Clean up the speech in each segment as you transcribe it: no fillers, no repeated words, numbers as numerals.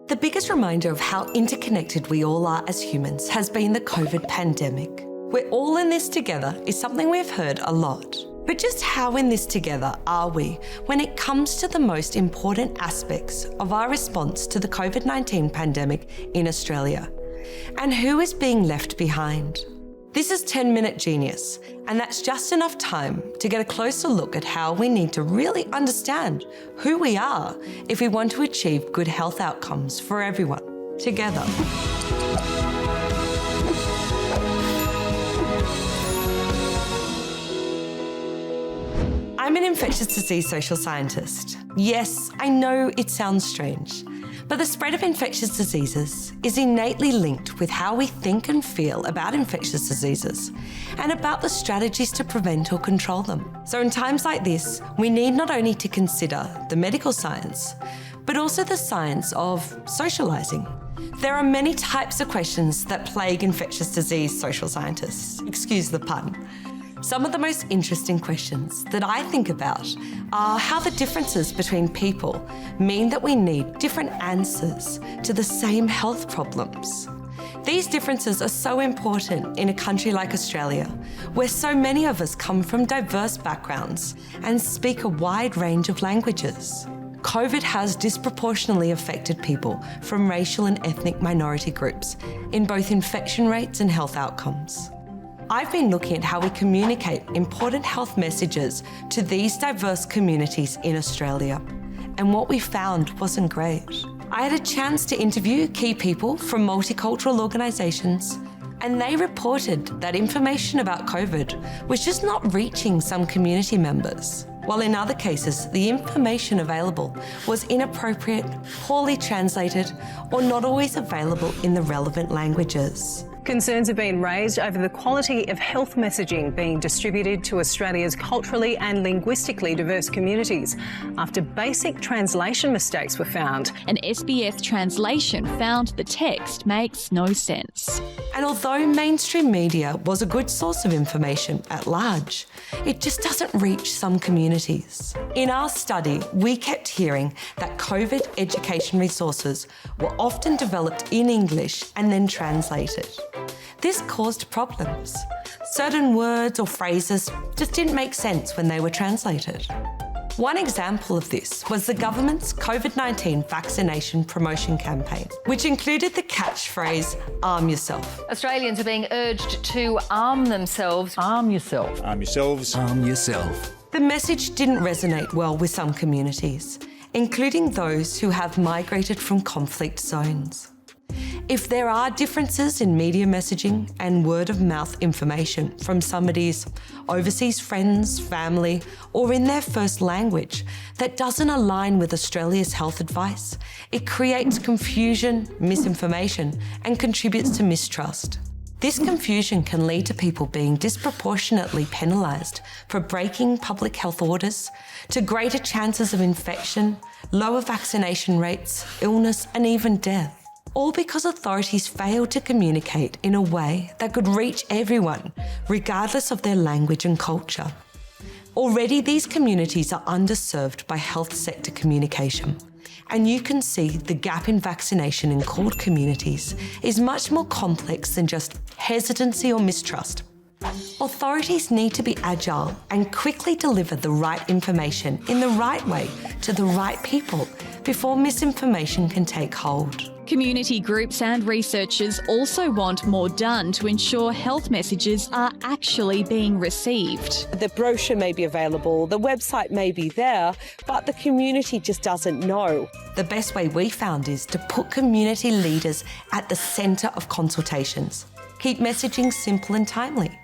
The biggest reminder of how interconnected we all are as humans has been the COVID pandemic. We're all in this together is something we've heard a lot. But just how in this together are we when it comes to the most important aspects of our response to the COVID-19 pandemic in Australia? And who is being left behind? This is 10 Minute Genius, and that's just enough time to get a closer look at how we need to really understand who we are if we want to achieve good health outcomes for everyone, together. I'm an infectious disease social scientist. Yes, I know it sounds strange, but the spread of infectious diseases is innately linked with how we think and feel about infectious diseases and about the strategies to prevent or control them. So in times like this, we need not only to consider the medical science, but also the science of socialising. There are many types of questions that plague infectious disease social scientists. Excuse the pun. Some of the most interesting questions that I think about are how the differences between people mean that we need different answers to the same health problems. These differences are so important in a country like Australia, where so many of us come from diverse backgrounds and speak a wide range of languages. COVID has disproportionately affected people from racial and ethnic minority groups in both infection rates and health outcomes. I've been looking at how we communicate important health messages to these diverse communities in Australia, and what we found wasn't great. I had a chance to interview key people from multicultural organisations, and they reported that information about COVID was just not reaching some community members, while in other cases, the information available was inappropriate, poorly translated, or not always available in the relevant languages. Concerns have been raised over the quality of health messaging being distributed to Australia's culturally and linguistically diverse communities after basic translation mistakes were found. An SBS translation found the text makes no sense. And although mainstream media was a good source of information at large, it just doesn't reach some communities. In our study, we kept hearing that COVID education resources were often developed in English and then translated. This caused problems. Certain words or phrases just didn't make sense when they were translated. One example of this was the government's COVID-19 vaccination promotion campaign, which included the catchphrase, "Arm yourself." Australians are being urged to arm themselves. Arm yourself. Arm yourselves. Arm yourself. The message didn't resonate well with some communities, including those who have migrated from conflict zones. If there are differences in media messaging and word-of-mouth information from somebody's overseas friends, family, or in their first language that doesn't align with Australia's health advice, it creates confusion, misinformation, and contributes to mistrust. This confusion can lead to people being disproportionately penalised for breaking public health orders, to greater chances of infection, lower vaccination rates, illness, and even death. All because authorities failed to communicate in a way that could reach everyone, regardless of their language and culture. Already these communities are underserved by health sector communication, and you can see the gap in vaccination in CALD communities is much more complex than just hesitancy or mistrust. Authorities need to be agile and quickly deliver the right information in the right way to the right people before misinformation can take hold. Community groups and researchers also want more done to ensure health messages are actually being received. The brochure may be available, the website may be there, but the community just doesn't know. The best way we found is to put community leaders at the centre of consultations. Keep messaging simple and timely.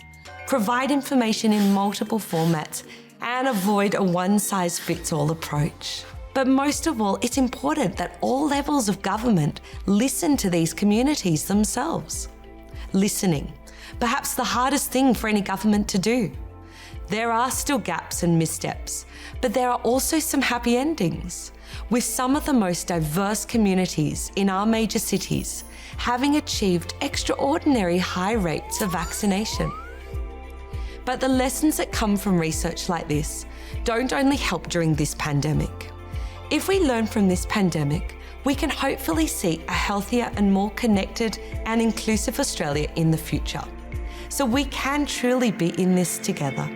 Provide information in multiple formats and avoid a one-size-fits-all approach. But most of all, it's important that all levels of government listen to these communities themselves. Listening, perhaps the hardest thing for any government to do. There are still gaps and missteps, but there are also some happy endings, with some of the most diverse communities in our major cities having achieved extraordinary high rates of vaccination. But the lessons that come from research like this don't only help during this pandemic. If we learn from this pandemic, we can hopefully see a healthier and more connected and inclusive Australia in the future. So we can truly be in this together.